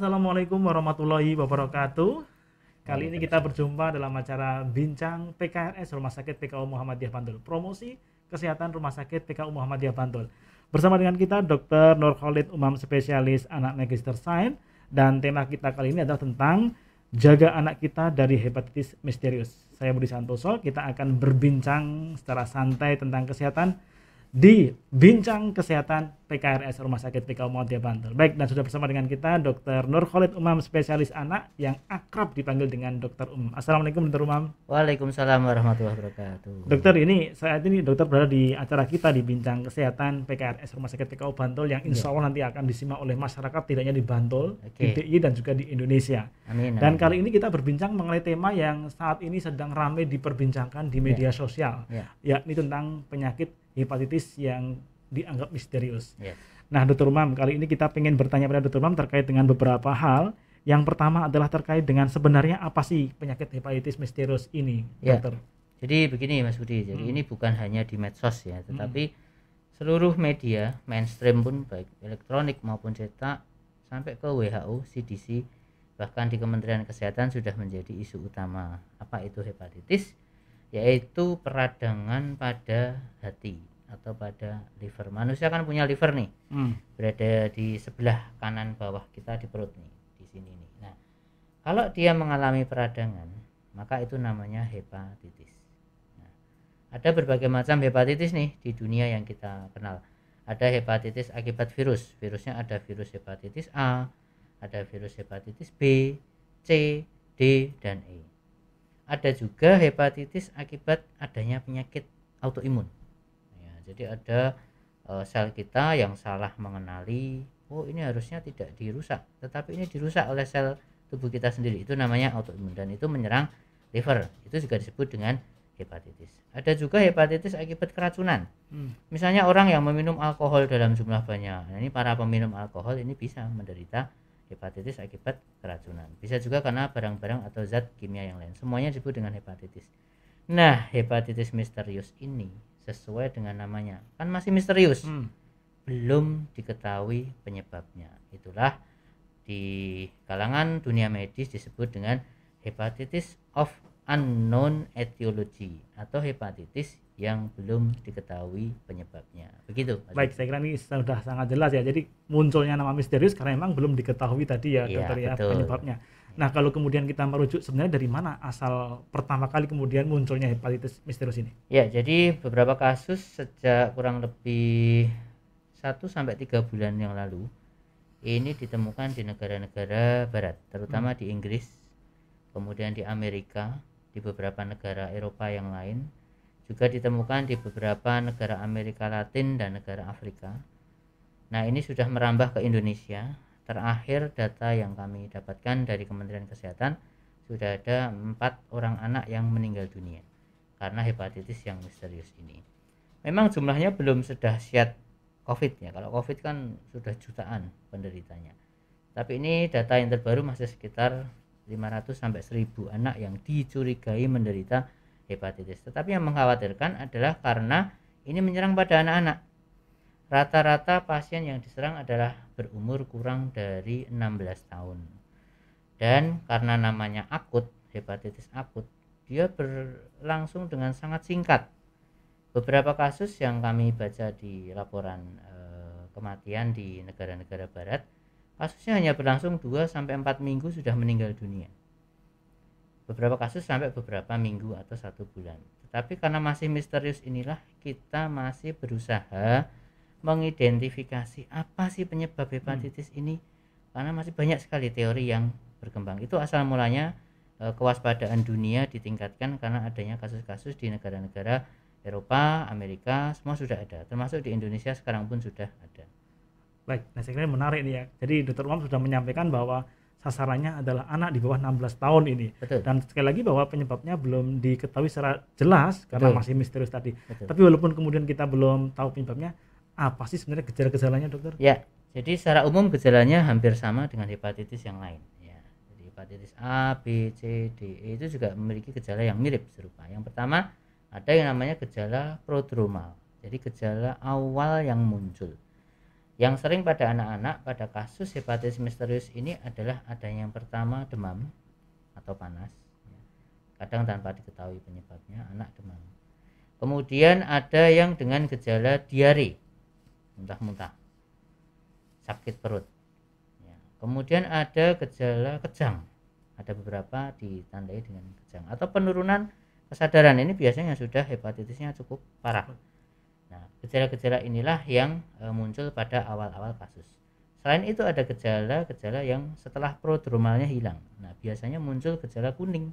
Assalamualaikum warahmatullahi wabarakatuh. Kali ini kita berjumpa dalam acara Bincang PKRS Rumah Sakit PKU Muhammadiyah Bantul. Promosi Kesehatan Rumah Sakit PKU Muhammadiyah Bantul. Bersama dengan kita Dr. Nur Khalid Umam, spesialis anak Magister Sains, dan tema kita kali ini adalah tentang jaga anak kita dari hepatitis misterius. Saya Budi Santoso, kita akan berbincang secara santai tentang kesehatan di Bincang Kesehatan PKRS Rumah Sakit PKU Muhammadiyah Bantul. Baik, dan sudah bersama dengan kita Dr. Nur Khalid Umam, spesialis anak yang akrab dipanggil dengan Dr. Umam. Assalamualaikum Dr. Umam. Waalaikumsalam warahmatullahi wabarakatuh. Dokter, ini saat ini dokter berada di acara kita di Bincang Kesehatan PKRS Rumah Sakit PKU Bantul yang insya Allah nanti akan disimak oleh masyarakat tidak hanya di Bantul, di DIY dan juga di Indonesia. Amin. Dan kali ini kita berbincang mengenai tema yang saat ini sedang ramai diperbincangkan di media sosial, yakni tentang penyakit hepatitis yang dianggap misterius. Nah, Dr. Umam, kali ini kita ingin bertanya pada Dr. Umam terkait dengan beberapa hal. Yang pertama adalah terkait dengan sebenarnya apa sih penyakit hepatitis misterius ini, dokter? Jadi begini Mas Budi, jadi ini bukan hanya di medsos ya, tetapi seluruh media mainstream pun baik elektronik maupun cetak sampai ke WHO, CDC, bahkan di Kementerian Kesehatan sudah menjadi isu utama. Apa itu hepatitis? Yaitu peradangan pada hati atau pada liver. Manusia kan punya liver nih, berada di sebelah kanan bawah kita di perut nih, di sini nih. Nah, kalau dia mengalami peradangan, maka itu namanya hepatitis. Nah, ada berbagai macam hepatitis nih di dunia yang kita kenal. Ada hepatitis akibat virus, virusnya ada virus hepatitis A, ada virus hepatitis B, C, D, dan E. Ada juga hepatitis akibat adanya penyakit autoimun. Ya, jadi ada sel kita yang salah mengenali, oh ini harusnya tidak dirusak, tetapi ini dirusak oleh sel tubuh kita sendiri. Itu namanya autoimun dan itu menyerang liver. Itu juga disebut dengan hepatitis. Ada juga hepatitis akibat keracunan. Misalnya orang yang meminum alkohol dalam jumlah banyak. Nah, ini para peminum alkohol ini bisa menderita hepatitis akibat keracunan. Bisa juga karena barang-barang atau zat kimia yang lain. Semuanya disebut dengan hepatitis. Nah, hepatitis misterius ini sesuai dengan namanya, kan masih misterius. Belum diketahui penyebabnya. Itulah di kalangan dunia medis disebut dengan hepatitis of unknown etiology atau hepatitis yang belum diketahui penyebabnya. Begitu. Baik, saya kira ini sudah sangat jelas ya. Jadi munculnya nama misterius karena memang belum diketahui tadi ya, dokter ya, penyebabnya. Nah, kalau kemudian kita merujuk sebenarnya dari mana asal pertama kali kemudian munculnya hepatitis misterius ini? Ya, jadi beberapa kasus sejak kurang lebih 1 sampai 3 bulan yang lalu ini ditemukan di negara-negara barat, terutama di Inggris, kemudian di Amerika, di beberapa negara Eropa yang lain, juga ditemukan di beberapa negara Amerika Latin dan negara Afrika. Nah, ini sudah merambah ke Indonesia. Terakhir data yang kami dapatkan dari Kementerian Kesehatan, sudah ada 4 orang anak yang meninggal dunia karena hepatitis yang misterius ini. Memang jumlahnya belum sedahsyat COVID ya. Kalau COVID kan sudah jutaan penderitanya. Tapi ini data yang terbaru masih sekitar 500 sampai 1000 anak yang dicurigai menderita hepatitis. Tetapi yang mengkhawatirkan adalah karena ini menyerang pada anak-anak. Rata-rata pasien yang diserang adalah berumur kurang dari 16 tahun. Dan karena namanya akut, hepatitis akut, dia berlangsung dengan sangat singkat. Beberapa kasus yang kami baca di laporan kematian di negara-negara barat, kasusnya hanya berlangsung 2 sampai 4 minggu sudah meninggal dunia. Beberapa kasus sampai beberapa minggu atau 1 bulan. Tetapi karena masih misterius inilah kita masih berusaha mengidentifikasi apa sih penyebab hepatitis ini, karena masih banyak sekali teori yang berkembang. Itu asal mulanya kewaspadaan dunia ditingkatkan karena adanya kasus-kasus di negara-negara Eropa, Amerika, semua sudah ada, termasuk di Indonesia sekarang pun sudah ada. Baik, nah saya kira menarik nih ya. Jadi Dr. Umam sudah menyampaikan bahwa sasarannya adalah anak di bawah 16 tahun ini. Betul. Dan sekali lagi bahwa penyebabnya belum diketahui secara jelas karena masih misterius tadi. Betul. Tapi walaupun kemudian kita belum tahu penyebabnya, apa sih sebenarnya gejala-gejalanya, dokter? Ya, jadi secara umum gejalanya hampir sama dengan hepatitis yang lain. Ya, jadi hepatitis A, B, C, D, E itu juga memiliki gejala yang mirip serupa. Yang pertama ada yang namanya gejala prodromal. Jadi gejala awal yang muncul. Yang sering pada anak-anak pada kasus hepatitis misterius ini adalah adanya yang pertama demam atau panas, kadang tanpa diketahui penyebabnya anak demam. Kemudian ada yang dengan gejala diare, muntah-muntah, sakit perut. Kemudian ada gejala kejang, ada beberapa ditandai dengan kejang atau penurunan kesadaran. Ini biasanya sudah hepatitisnya cukup parah. Nah, gejala-gejala inilah yang muncul pada awal-awal kasus. Selain itu ada gejala-gejala yang setelah prodromalnya hilang. Nah, biasanya muncul gejala kuning.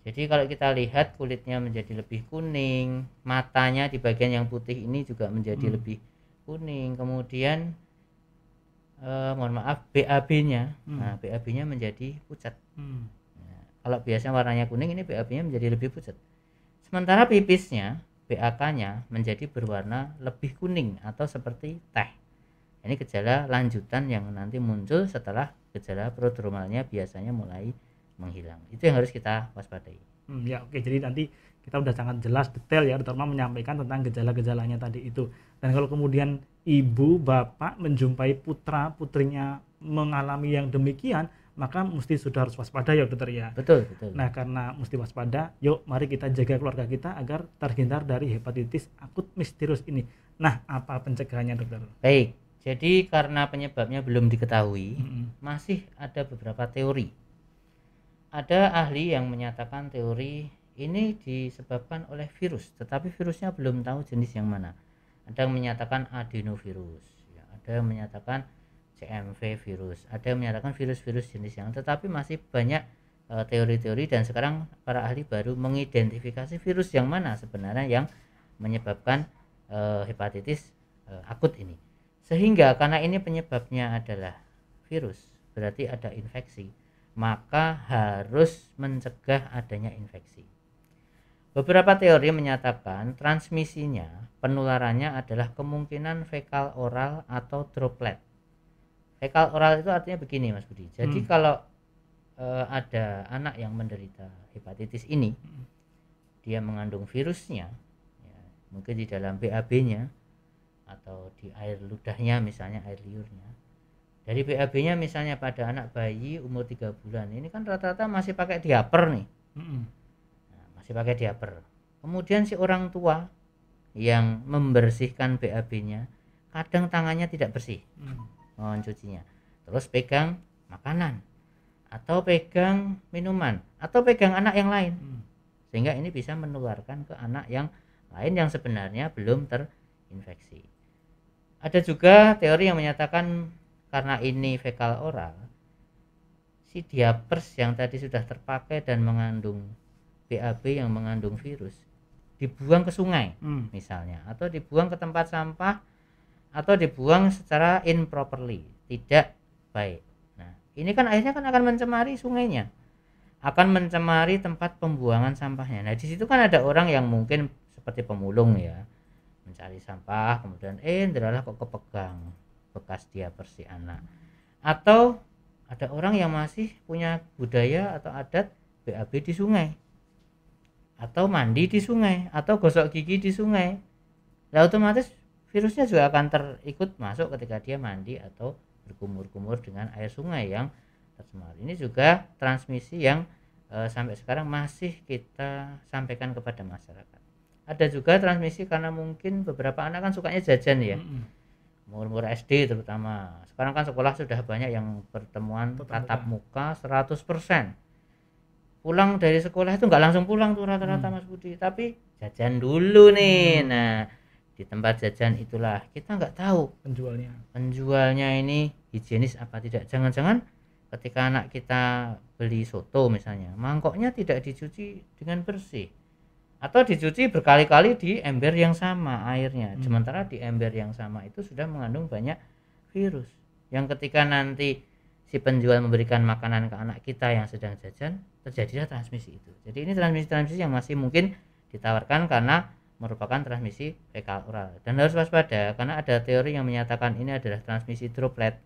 Jadi kalau kita lihat kulitnya menjadi lebih kuning, matanya di bagian yang putih ini juga menjadi lebih kuning. Kemudian mohon maaf, BAB-nya, nah BAB-nya menjadi pucat. Nah, kalau biasanya warnanya kuning, ini BAB-nya menjadi lebih pucat. Sementara pipisnya, BAK-nya menjadi berwarna lebih kuning atau seperti teh. Ini gejala lanjutan yang nanti muncul setelah gejala prodromalnya biasanya mulai menghilang. Itu yang harus kita waspadai. Ya oke, jadi nanti kita udah sangat jelas detail ya Dr. Ma menyampaikan tentang gejala-gejalanya tadi itu. Dan kalau kemudian ibu bapak menjumpai putra putrinya mengalami yang demikian, maka mesti sudah harus waspada ya dokter ya. Betul. Nah karena mesti waspada, yuk mari kita jaga keluarga kita agar terhindar dari hepatitis akut misterius ini. Nah apa pencegahannya dokter? Baik, jadi karena penyebabnya belum diketahui, masih ada beberapa teori. Ada ahli yang menyatakan teori ini disebabkan oleh virus, tetapi virusnya belum tahu jenis yang mana. Ada yang menyatakan adenovirus, ada yang menyatakan CMV virus, ada yang menyatakan virus-virus jenis yang, tetapi masih banyak teori-teori dan sekarang para ahli baru mengidentifikasi virus yang mana sebenarnya yang menyebabkan hepatitis akut ini. Sehingga karena ini penyebabnya adalah virus, berarti ada infeksi, maka harus mencegah adanya infeksi. Beberapa teori menyatakan transmisinya, penularannya adalah kemungkinan fekal oral atau droplet. Fekal oral itu artinya begini Mas Budi. Jadi kalau ada anak yang menderita hepatitis ini, dia mengandung virusnya, ya, mungkin di dalam BAB-nya atau di air ludahnya, misalnya air liurnya. Dari BAB-nya misalnya pada anak bayi umur 3 bulan, ini kan rata-rata masih pakai diaper nih. Nah, masih pakai diaper. Kemudian si orang tua yang membersihkan BAB-nya, kadang tangannya tidak bersih mencucinya. Terus pegang makanan atau pegang minuman atau pegang anak yang lain. Sehingga ini bisa menularkan ke anak yang lain yang sebenarnya belum terinfeksi. Ada juga teori yang menyatakan karena ini fekal oral, si diapers yang tadi sudah terpakai dan mengandung BAB yang mengandung virus dibuang ke sungai misalnya, atau dibuang ke tempat sampah, atau dibuang secara improperly, tidak baik. Nah, ini kan akhirnya kan akan mencemari sungainya, akan mencemari tempat pembuangan sampahnya. Nah, di situ kan ada orang yang mungkin seperti pemulung ya, mencari sampah, kemudian ndelalah kok kepegang bekas dia si anak. Atau ada orang yang masih punya budaya atau adat BAB di sungai, atau mandi di sungai, atau gosok gigi di sungai. Nah, otomatis virusnya juga akan terikut masuk ketika dia mandi atau berkumur-kumur dengan air sungai yang tercemar. Ini juga transmisi yang sampai sekarang masih kita sampaikan kepada masyarakat. Ada juga transmisi karena mungkin beberapa anak kan sukanya jajan ya, umur SD terutama. Sekarang kan sekolah sudah banyak yang pertemuan tatap muka 100%. Pulang dari sekolah itu nggak langsung pulang tuh rata-rata Mas Budi, tapi jajan dulu nih. Nah, di tempat jajan itulah kita nggak tahu penjualnya ini higienis apa tidak. Jangan-jangan ketika anak kita beli soto misalnya, mangkoknya tidak dicuci dengan bersih, atau dicuci berkali-kali di ember yang sama airnya, sementara di ember yang sama itu sudah mengandung banyak virus yang ketika nanti si penjual memberikan makanan ke anak kita yang sedang jajan, terjadilah transmisi itu. Jadi ini transmisi yang masih mungkin ditawarkan karena merupakan transmisi fekal oral, dan harus waspada karena ada teori yang menyatakan ini adalah transmisi droplet.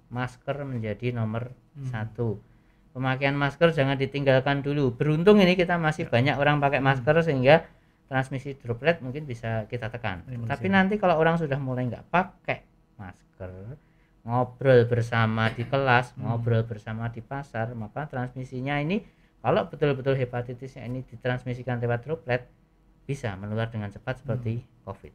Masker menjadi nomor 1. Pemakaian masker jangan ditinggalkan dulu. Beruntung ini kita masih banyak orang pakai masker sehingga transmisi droplet mungkin bisa kita tekan. Tapi nanti kalau orang sudah mulai nggak pakai, masker, ngobrol bersama di kelas, ngobrol bersama di pasar, maka transmisinya ini kalau betul-betul hepatitisnya ini ditransmisikan lewat droplet bisa menular dengan cepat seperti COVID.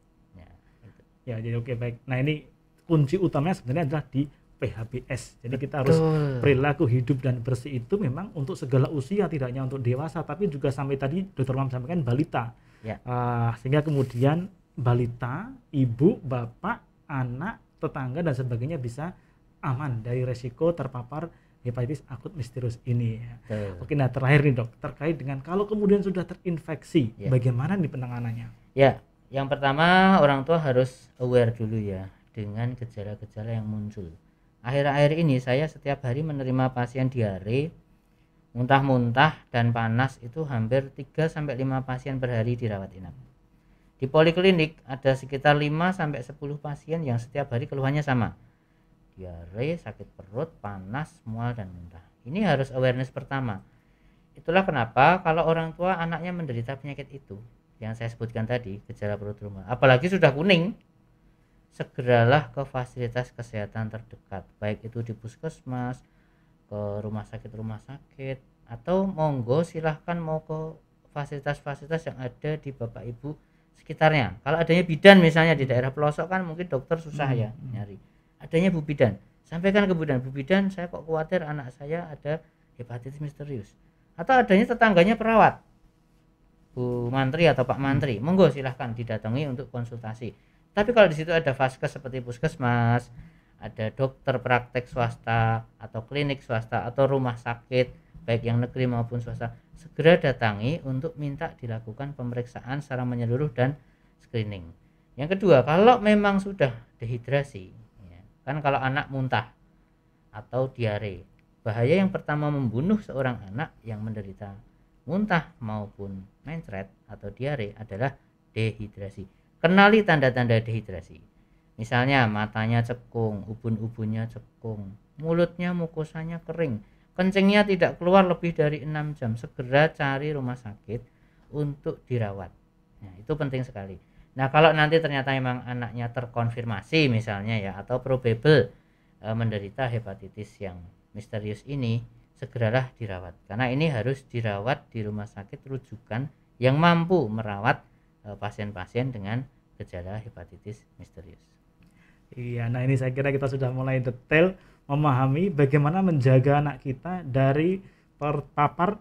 Ya, jadi oke, baik. Nah, ini kunci utamanya sebenarnya adalah di PHBS. Jadi kita harus perilaku hidup dan bersih itu memang untuk segala usia, tidak hanya untuk dewasa, tapi juga sampai tadi Dr. Umam sampaikan balita. Ya. Sehingga kemudian balita, ibu, bapak, anak, tetangga dan sebagainya bisa aman dari resiko terpapar hepatitis akut misterius ini. Oke, nah terakhir nih Dok, terkait dengan kalau kemudian sudah terinfeksi, bagaimana nih penanganannya? Ya, yang pertama orang tua harus aware dulu ya dengan gejala-gejala yang muncul. Akhir-akhir ini saya setiap hari menerima pasien diare, muntah-muntah dan panas itu hampir 3-5 pasien per hari dirawat inap. Di poliklinik ada sekitar 5-10 pasien yang setiap hari keluhannya sama. Diare, sakit perut, panas, mual dan muntah. Ini harus awareness pertama. Itulah kenapa kalau orang tua anaknya menderita penyakit itu yang saya sebutkan tadi, gejala perut rumah, apalagi sudah kuning, segeralah ke fasilitas kesehatan terdekat, baik itu di puskesmas, ke rumah sakit, atau monggo silahkan mau ke fasilitas-fasilitas yang ada di bapak ibu sekitarnya. Kalau adanya bidan misalnya di daerah pelosok kan mungkin dokter susah ya nyari. Adanya Bu Bidan, sampaikan ke Bu Bidan, saya kok khawatir anak saya ada hepatitis misterius. Atau adanya tetangganya perawat, Bu Mantri atau Pak Mantri, monggo silahkan didatangi untuk konsultasi. Tapi kalau di situ ada vaskes seperti puskesmas, ada dokter praktek swasta atau klinik swasta atau rumah sakit baik yang negeri maupun swasta, segera datangi untuk minta dilakukan pemeriksaan secara menyeluruh dan screening. Yang kedua, kalau memang sudah dehidrasi, ya, kan kalau anak muntah atau diare, bahaya yang pertama membunuh seorang anak yang menderita muntah maupun mencret atau diare adalah dehidrasi. Kenali tanda-tanda dehidrasi. Misalnya matanya cekung, ubun-ubunnya cekung, mulutnya mukosanya kering, kencingnya tidak keluar lebih dari 6 jam, segera cari rumah sakit untuk dirawat. Nah, itu penting sekali. Nah, kalau nanti ternyata memang anaknya terkonfirmasi misalnya ya, atau probable menderita hepatitis yang misterius ini, segeralah dirawat. Karena ini harus dirawat di rumah sakit rujukan yang mampu merawat pasien-pasien dengan gejala hepatitis misterius. Iya, nah ini saya kira kita sudah mulai detail memahami bagaimana menjaga anak kita dari terpapar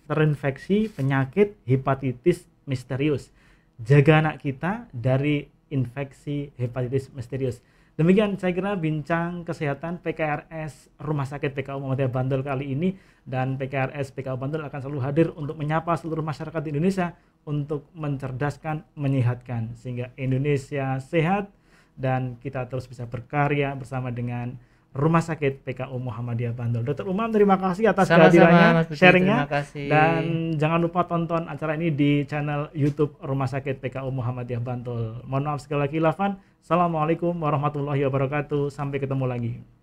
terinfeksi penyakit hepatitis misterius. Jaga anak kita dari infeksi hepatitis misterius. Demikian saya kira bincang kesehatan PKRS Rumah Sakit PKU Muhammadiyah Bantul kali ini, dan PKRS PKU Bantul akan selalu hadir untuk menyapa seluruh masyarakat di Indonesia untuk mencerdaskan, menyehatkan sehingga Indonesia sehat dan kita terus bisa berkarya bersama dengan Rumah Sakit PKU Muhammadiyah Bantul. Dr. Umam, terima kasih atas kehadirannya, sharingnya, dan jangan lupa tonton acara ini di channel YouTube Rumah Sakit PKU Muhammadiyah Bantul. Mohon maaf sekali lagi, Lafan. Assalamualaikum warahmatullahi wabarakatuh. Sampai ketemu lagi.